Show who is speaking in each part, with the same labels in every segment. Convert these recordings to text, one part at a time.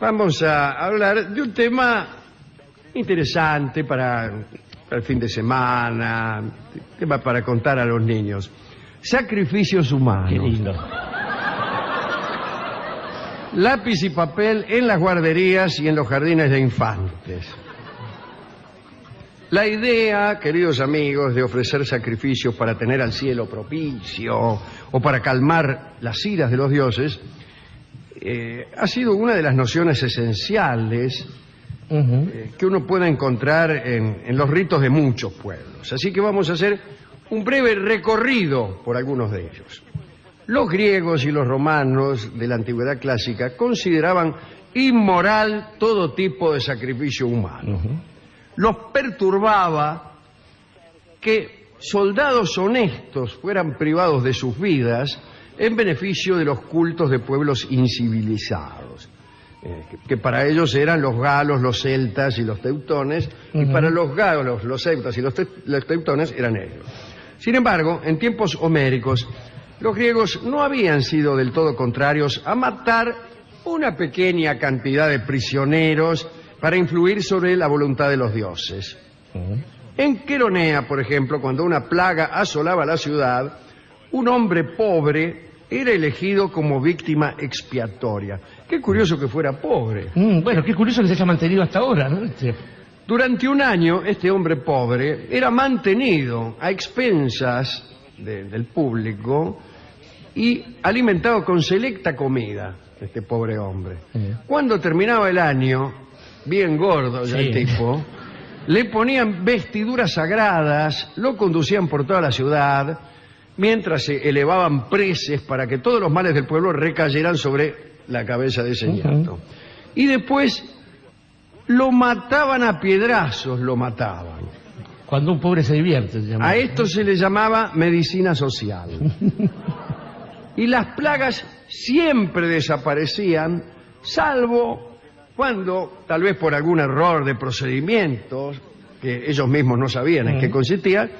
Speaker 1: Vamos a hablar de un tema interesante para el fin de semana, tema para contar a los niños. Sacrificios humanos.
Speaker 2: Qué lindo.
Speaker 1: Lápiz y papel en las guarderías y en los jardines de infantes. La idea, queridos amigos, de ofrecer sacrificios para tener al cielo propicio o para calmar las iras de los dioses, ha sido una de las nociones esenciales que uno puede encontrar en los ritos de muchos pueblos. Así que vamos a hacer un breve recorrido por algunos de ellos. Los griegos y los romanos de la antigüedad clásica consideraban inmoral todo tipo de sacrificio humano. Los perturbaba que soldados honestos fueran privados de sus vidas en beneficio de los cultos de pueblos incivilizados, que para ellos eran los galos, los celtas y los teutones, y para los galos, los celtas y los teutones eran ellos. Sin embargo, en tiempos homéricos, los griegos no habían sido del todo contrarios a matar una pequeña cantidad de prisioneros para influir sobre la voluntad de los dioses. En Queronea, por ejemplo, cuando una plaga asolaba la ciudad, un hombre pobre era elegido como víctima expiatoria. Qué curioso que fuera pobre.
Speaker 2: Bueno, qué curioso que se haya mantenido hasta ahora, ¿no?
Speaker 1: Durante un año, este hombre pobre era mantenido a expensas del público y alimentado con selecta comida, este pobre hombre. Cuando terminaba el año, bien gordo ya el tipo, le ponían vestiduras sagradas, lo conducían por toda la ciudad, mientras se elevaban preces para que todos los males del pueblo recayeran sobre la cabeza de ese ñato. Y después lo mataban a piedrazos, lo mataban.
Speaker 2: Cuando un pobre se divierte.
Speaker 1: A esto se le llamaba medicina social. Y las plagas siempre desaparecían, salvo cuando, tal vez por algún error de procedimientos, que ellos mismos no sabían en qué consistía,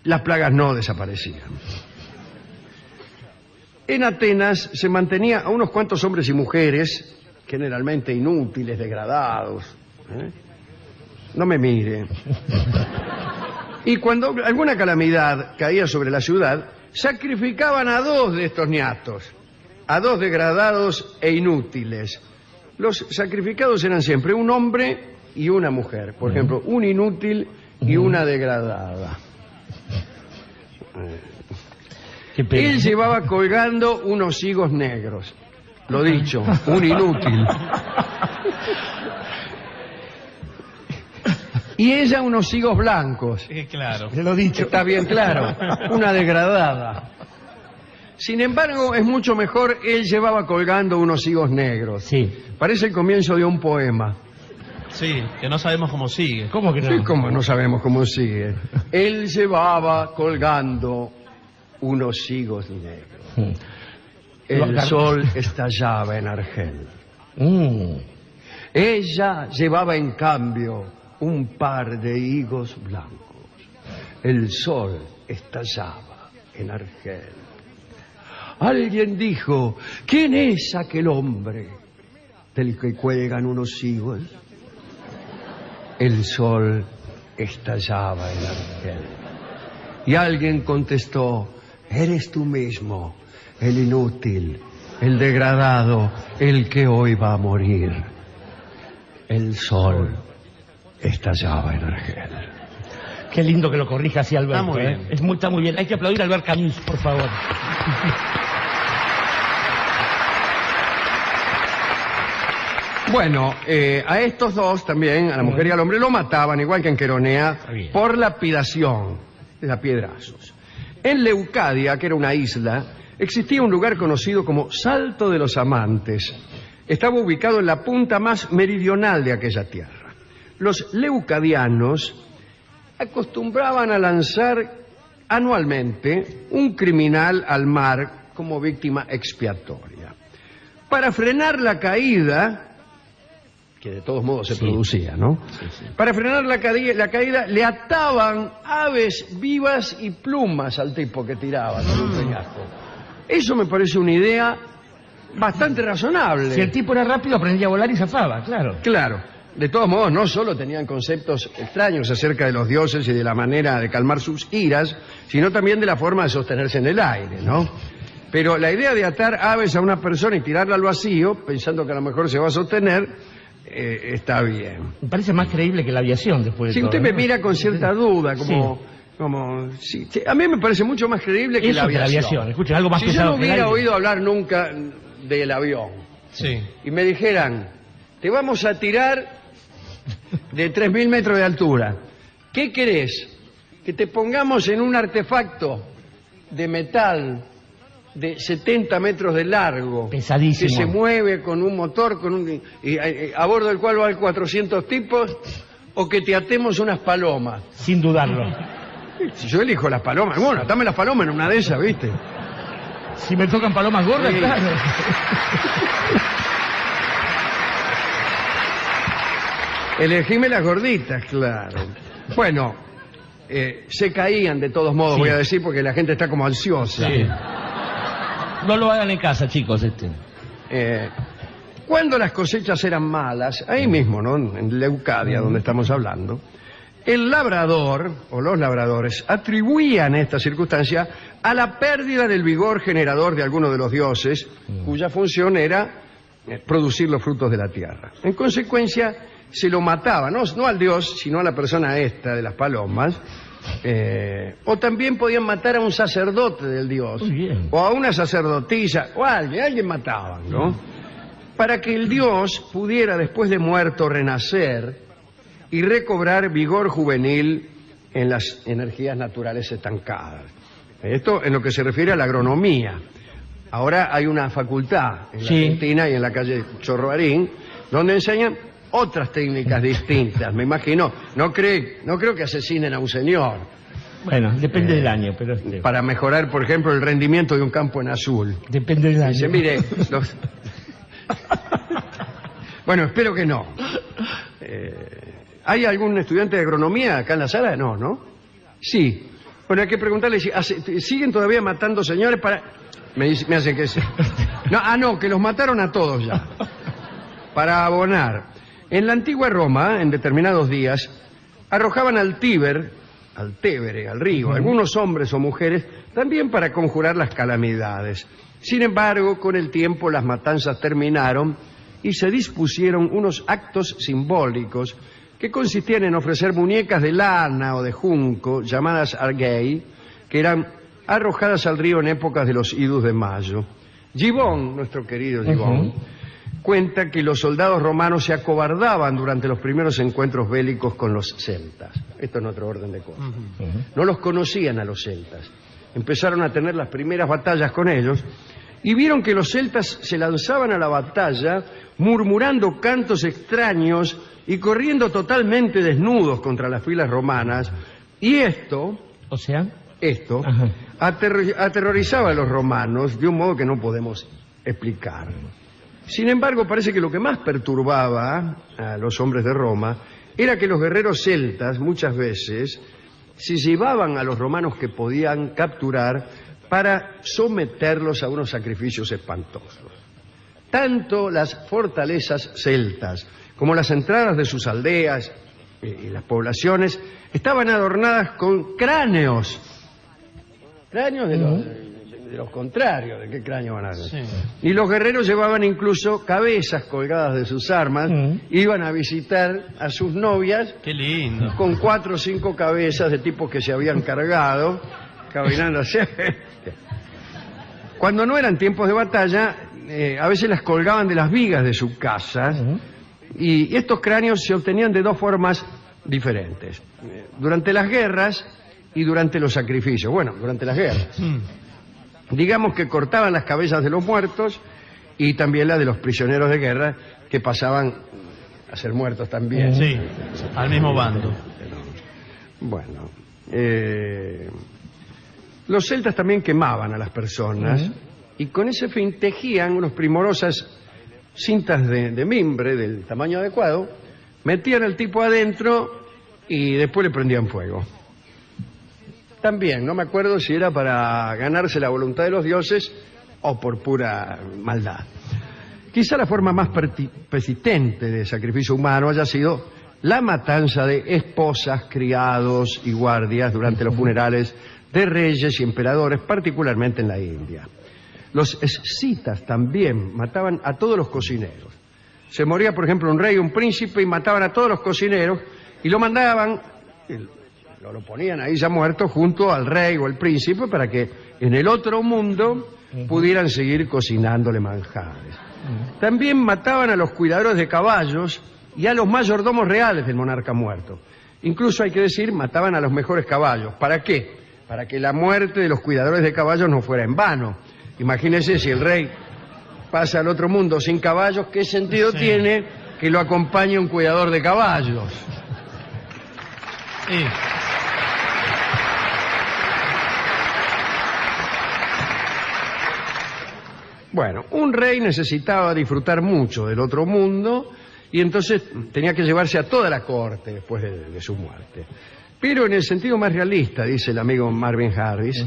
Speaker 1: las plagas no desaparecían. En Atenas se mantenía a unos cuantos hombres y mujeres, generalmente inútiles, degradados. No me mire. Y cuando alguna calamidad caía sobre la ciudad, sacrificaban a 2 de estos ñatos, a 2 degradados e inútiles. Los sacrificados eran siempre un hombre y una mujer. Por ejemplo, un inútil y una degradada. Él llevaba colgando unos higos negros. Lo dicho, un inútil. Y ella unos higos blancos.
Speaker 2: Claro. Se lo he dicho.
Speaker 1: Está bien claro. Una degradada. Sin embargo, es mucho mejor, él llevaba colgando unos higos negros.
Speaker 2: Sí.
Speaker 1: Parece el comienzo de un poema.
Speaker 3: Sí, que no sabemos cómo sigue.
Speaker 2: ¿Cómo que no?
Speaker 1: Sí, ¿cómo no sabemos cómo sigue? Él llevaba colgando unos higos negros. El sol estallaba en Argel. Ella llevaba en cambio un par de higos blancos. El sol estallaba en Argel. Alguien dijo: ¿quién es aquel hombre del que cuelgan unos higos? El sol estallaba en Argel. Y alguien contestó: eres tú mismo, el inútil, el degradado, el que hoy va a morir. El sol estallaba en Argel.
Speaker 2: Qué lindo que lo corrija así, Alberto.
Speaker 3: Está muy bien.
Speaker 2: Está muy bien. Hay que aplaudir a Albert Camus, por favor.
Speaker 1: Bueno, a estos dos también, a la mujer y al hombre, lo mataban, igual que en Queronea, por lapidación, a piedrazos. En Leucadia, que era una isla, existía un lugar conocido como Salto de los Amantes. Estaba ubicado en la punta más meridional de aquella tierra. Los leucadianos acostumbraban a lanzar anualmente un criminal al mar como víctima expiatoria. Para frenar la caída, que de todos modos se producía, ¿no? Para frenar la caída le ataban aves vivas y plumas al tipo que tiraba con un peñasco. Eso me parece una idea bastante razonable.
Speaker 2: Si el tipo era rápido, aprendía a volar y zafaba, claro.
Speaker 1: Claro. De todos modos, no solo tenían conceptos extraños acerca de los dioses y de la manera de calmar sus iras, sino también de la forma de sostenerse en el aire, ¿no? Pero la idea de atar aves a una persona y tirarla al vacío, pensando que a lo mejor se va a sostener, está bien.
Speaker 2: Me parece más creíble que la aviación después de
Speaker 1: Si
Speaker 2: todo,
Speaker 1: usted me
Speaker 2: ¿no?
Speaker 1: mira con cierta duda, sí, a mí me parece mucho más creíble que
Speaker 2: Eso
Speaker 1: la aviación.
Speaker 2: Escuchen, algo más
Speaker 1: Si yo
Speaker 2: pesado
Speaker 1: no
Speaker 2: que el
Speaker 1: hubiera
Speaker 2: aire.
Speaker 1: oído hablar nunca del avión
Speaker 3: Sí.
Speaker 1: y me dijeran, te vamos a tirar de 3.000 metros de altura, ¿qué querés? Que te pongamos en un artefacto de metal de 70 metros de largo,
Speaker 2: Pesadísimo.
Speaker 1: que se mueve con un motor, a bordo del cual van 400 tipos, o que te atemos unas palomas.
Speaker 2: Sin dudarlo.
Speaker 1: Si yo elijo las palomas, bueno, atame las palomas en una de esas, ¿viste?
Speaker 2: Si me tocan palomas gordas,
Speaker 1: Sí.
Speaker 2: claro.
Speaker 1: Elegime las gorditas, claro. Bueno, se caían de todos modos,
Speaker 2: Sí.
Speaker 1: voy a decir, porque la gente está como ansiosa.
Speaker 2: Sí. No lo hagan en casa, chicos.
Speaker 1: Cuando las cosechas eran malas, ahí mismo, ¿no? En Leucadia, donde estamos hablando, el labrador, o los labradores, atribuían esta circunstancia a la pérdida del vigor generador de alguno de los dioses, cuya función era producir los frutos de la tierra. En consecuencia, se lo mataba, no al dios, sino a la persona esta de las palomas, o también podían matar a un sacerdote del dios,
Speaker 2: Muy bien.
Speaker 1: o a una sacerdotisa, o a alguien mataban, ¿no? Para que el dios pudiera, después de muerto, renacer y recobrar vigor juvenil en las energías naturales estancadas. Esto en lo que se refiere a la agronomía. Ahora hay una facultad en la
Speaker 2: Sí.
Speaker 1: Argentina y en la calle Chorroarín, donde enseñan otras técnicas distintas, me imagino. No creo que asesinen a un señor
Speaker 2: Bueno, depende del año, pero
Speaker 1: para mejorar, por ejemplo, el rendimiento de un campo en azul.
Speaker 2: depende del año.
Speaker 1: Dice, mire, bueno, espero que no. ¿Hay algún estudiante de agronomía acá en la sala? No, ¿no? Sí. Bueno, hay que preguntarle si siguen todavía matando señores para... Me hacen que sí. No, que los mataron a todos ya. Para abonar. En la antigua Roma, en determinados días, arrojaban al Tíber, al Tevere, al río, algunos hombres o mujeres, también para conjurar las calamidades. Sin embargo, con el tiempo las matanzas terminaron y se dispusieron unos actos simbólicos que consistían en ofrecer muñecas de lana o de junco, llamadas argei, que eran arrojadas al río en épocas de los idus de mayo. Gibón, nuestro querido Gibón, cuenta que los soldados romanos se acobardaban durante los primeros encuentros bélicos con los celtas. Esto es otro orden de cosas. No los conocían a los celtas. Empezaron a tener las primeras batallas con ellos y vieron que los celtas se lanzaban a la batalla murmurando cantos extraños y corriendo totalmente desnudos contra las filas romanas. Y esto
Speaker 2: O sea, Ajá.
Speaker 1: aterrorizaba a los romanos de un modo que no podemos explicar. Sin embargo, parece que lo que más perturbaba a los hombres de Roma era que los guerreros celtas muchas veces se llevaban a los romanos que podían capturar para someterlos a unos sacrificios espantosos. Tanto las fortalezas celtas como las entradas de sus aldeas y las poblaciones estaban adornadas con cráneos. Cráneos de los contrarios, ¿de qué cráneo van a ser?
Speaker 3: Sí.
Speaker 1: Y los guerreros llevaban incluso cabezas colgadas de sus armas, iban a visitar a sus novias
Speaker 3: Qué lindo.
Speaker 1: con 4 o 5 cabezas de tipos que se habían cargado, caminando así. Cuando no eran tiempos de batalla, a veces las colgaban de las vigas de sus casas, y estos cráneos se obtenían de 2 formas diferentes. Durante las guerras y durante los sacrificios. Bueno, durante las guerras. Digamos que cortaban las cabezas de los muertos y también las de los prisioneros de guerra que pasaban a ser muertos también.
Speaker 3: Sí, al mismo bando.
Speaker 1: Bueno, los celtas también quemaban a las personas y con ese fin tejían unas primorosas cintas de mimbre del tamaño adecuado, metían al tipo adentro y después le prendían fuego. También, no me acuerdo si era para ganarse la voluntad de los dioses o por pura maldad. Quizá la forma más persistente de sacrificio humano haya sido la matanza de esposas, criados y guardias durante los funerales de reyes y emperadores, particularmente en la India. Los escitas también mataban a todos los cocineros. Se moría, por ejemplo, un rey o un príncipe y mataban a todos los cocineros y lo mandaban, lo ponían ahí ya muerto junto al rey o al príncipe para que en el otro mundo pudieran seguir cocinándole manjares. También mataban a los cuidadores de caballos y a los mayordomos reales del monarca muerto. Incluso, hay que decir, mataban a los mejores caballos. ¿Para qué? Para que la muerte de los cuidadores de caballos no fuera en vano. Imagínense, si el rey pasa al otro mundo sin caballos, ¿qué sentido tiene que lo acompañe un cuidador de caballos?
Speaker 3: Sí.
Speaker 1: Bueno, un rey necesitaba disfrutar mucho del otro mundo y entonces tenía que llevarse a toda la corte después de su muerte. Pero en el sentido más realista, dice el amigo Marvin Harris,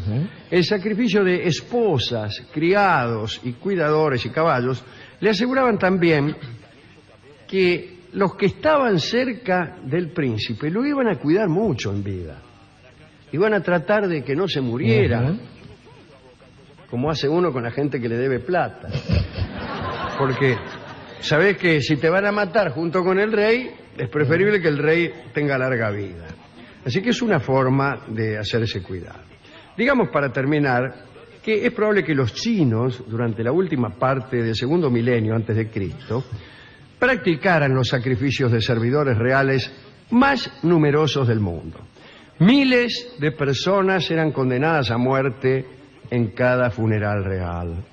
Speaker 1: el sacrificio de esposas, criados y cuidadores y caballos le aseguraban también que los que estaban cerca del príncipe lo iban a cuidar mucho en vida. Iban a tratar de que no se muriera, como hace uno con la gente que le debe plata. Porque sabés que si te van a matar junto con el rey, es preferible que el rey tenga larga vida. Así que es una forma de hacerse cuidar. Digamos, para terminar, que es probable que los chinos, durante la última parte del segundo milenio antes de Cristo, practicaran los sacrificios de servidores reales más numerosos del mundo. Miles de personas eran condenadas a muerte en cada funeral real.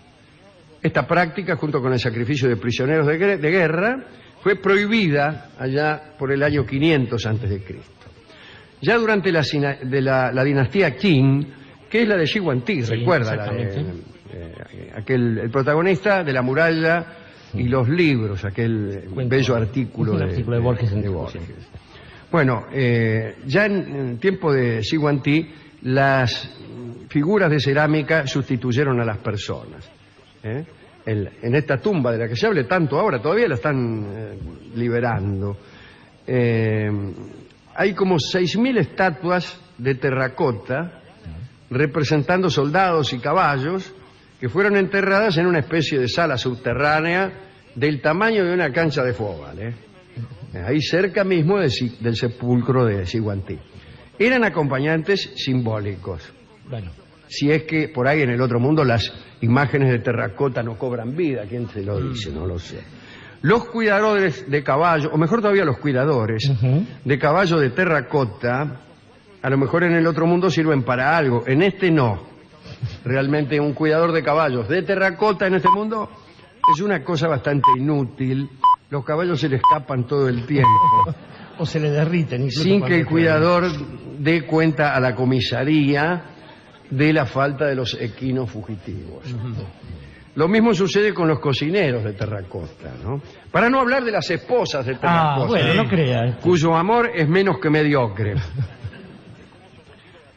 Speaker 1: Esta práctica, junto con el sacrificio de prisioneros de guerra, fue prohibida allá por el año 500 antes de Cristo. Ya durante la dinastía Qing, que es la de Xi Huangdi, sí, recuerda, el protagonista de La muralla y los libros, aquel bello artículo de Borges. Bueno, ya en tiempo de Xi Huangdi, las figuras de cerámica sustituyeron a las personas. En esta tumba de la que se hable tanto ahora, todavía la están liberando. Hay como 6.000 estatuas de terracota representando soldados y caballos que fueron enterradas en una especie de sala subterránea del tamaño de una cancha de fútbol, ahí cerca mismo del sepulcro de Xi Huangdi. Eran acompañantes simbólicos. Bueno, si es que por ahí en el otro mundo las imágenes de terracota no cobran vida, ¿quién se lo dice? No lo sé. Los cuidadores de caballo, o mejor todavía los cuidadores de caballo de terracota, a lo mejor en el otro mundo sirven para algo, en este no. Realmente un cuidador de caballos de terracota en este mundo es una cosa bastante inútil. Los caballos se le escapan todo el tiempo.
Speaker 2: O se le derriten.
Speaker 1: Sin que el cuidador dé cuenta a la comisaría de la falta de los equinos fugitivos. Lo mismo sucede con los cocineros de terracota, ¿no? Para no hablar de las esposas de terracota.
Speaker 2: Bueno, no creas.
Speaker 1: Cuyo amor es menos que mediocre.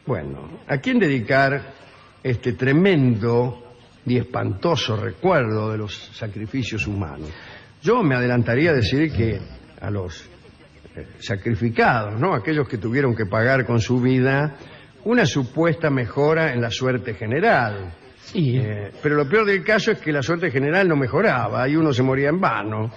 Speaker 1: Bueno, ¿a quién dedicar este tremendo y espantoso recuerdo de los sacrificios humanos? Yo me adelantaría a decir que a los sacrificados, ¿no? Aquellos que tuvieron que pagar con su vida una supuesta mejora en la suerte general. Sí. Pero lo peor del caso es que la suerte general no mejoraba y uno se moría en vano.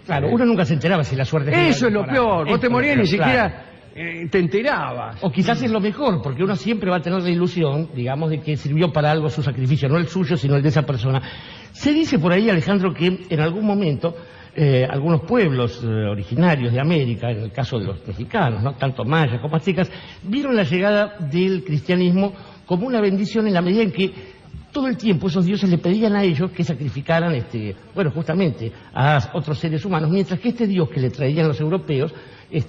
Speaker 2: Claro, uno nunca se enteraba si la suerte general
Speaker 1: eso es lo peor, vos te morías ni siquiera te enterabas.
Speaker 2: O quizás es lo mejor, porque uno siempre va a tener la ilusión, digamos, de que sirvió para algo su sacrificio, no el suyo, sino el de esa persona. Se dice por ahí, Alejandro, que en algún momento algunos pueblos originarios de América, en el caso de los mexicanos, ¿no?, tanto mayas como aztecas, vieron la llegada del cristianismo como una bendición en la medida en que todo el tiempo esos dioses le pedían a ellos que sacrificaran, justamente a otros seres humanos, mientras que este dios que le traían los europeos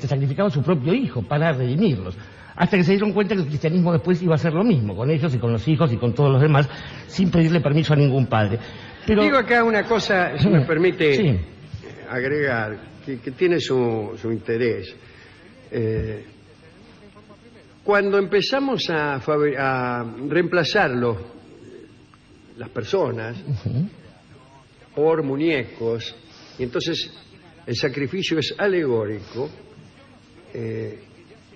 Speaker 2: sacrificaba a su propio hijo para redimirlos. Hasta que se dieron cuenta que el cristianismo después iba a hacer lo mismo, con ellos y con los hijos y con todos los demás, sin pedirle permiso a ningún padre. Pero
Speaker 1: digo acá una cosa, si me permite agregar, que tiene su interés. Cuando empezamos a reemplazar las personas por muñecos, y entonces el sacrificio es alegórico,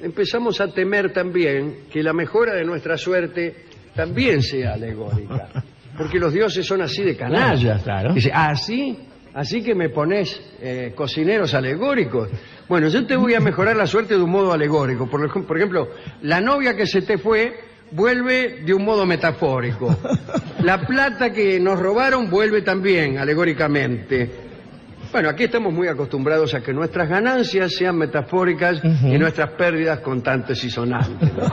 Speaker 1: empezamos a temer también que la mejora de nuestra suerte también sea alegórica, porque los dioses son así de canallas.
Speaker 2: Claro.
Speaker 1: Dice, así que me pones cocineros alegóricos. Bueno, yo te voy a mejorar la suerte de un modo alegórico. Por ejemplo, la novia que se te fue vuelve de un modo metafórico. La plata que nos robaron vuelve también alegóricamente. Bueno, aquí estamos muy acostumbrados a que nuestras ganancias sean metafóricas y nuestras pérdidas contantes y sonantes, ¿no?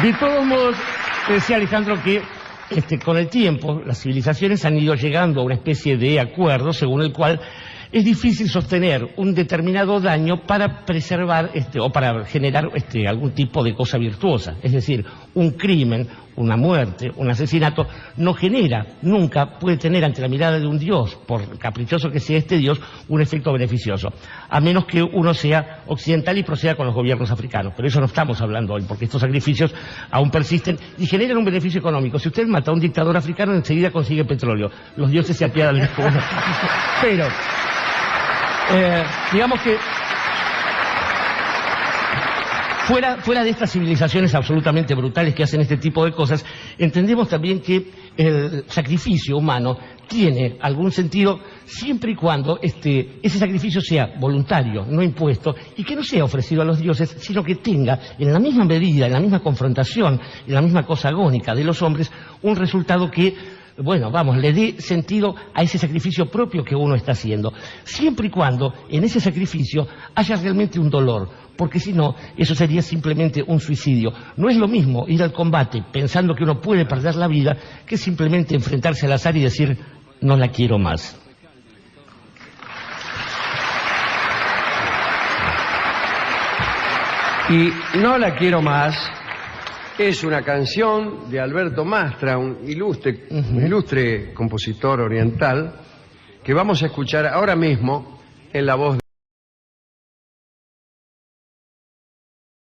Speaker 2: De todos modos, decía Alejandro que con el tiempo las civilizaciones han ido llegando a una especie de acuerdo según el cual es difícil sostener un determinado daño para preservar o para generar algún tipo de cosa virtuosa. Es decir, un crimen, una muerte, un asesinato no genera, nunca puede tener ante la mirada de un dios, por caprichoso que sea este dios, un efecto beneficioso, a menos que uno sea occidental y proceda con los gobiernos africanos. Pero eso no estamos hablando hoy, porque estos sacrificios aún persisten y generan un beneficio económico. Si usted mata a un dictador africano, enseguida consigue petróleo. Los dioses se apiadan de esto. Pero digamos que fuera de estas civilizaciones absolutamente brutales que hacen este tipo de cosas, entendemos también que el sacrificio humano tiene algún sentido siempre y cuando ese sacrificio sea voluntario, no impuesto, y que no sea ofrecido a los dioses, sino que tenga en la misma medida, en la misma confrontación, en la misma cosa agónica de los hombres, un resultado que le dé sentido a ese sacrificio propio que uno está haciendo, siempre y cuando en ese sacrificio haya realmente un dolor, porque si no, eso sería simplemente un suicidio. No es lo mismo ir al combate pensando que uno puede perder la vida que simplemente enfrentarse al azar y decir, no la quiero más.
Speaker 1: Y No la quiero más es una canción de Alberto Mastra, un ilustre compositor oriental, que vamos a escuchar ahora mismo en la voz de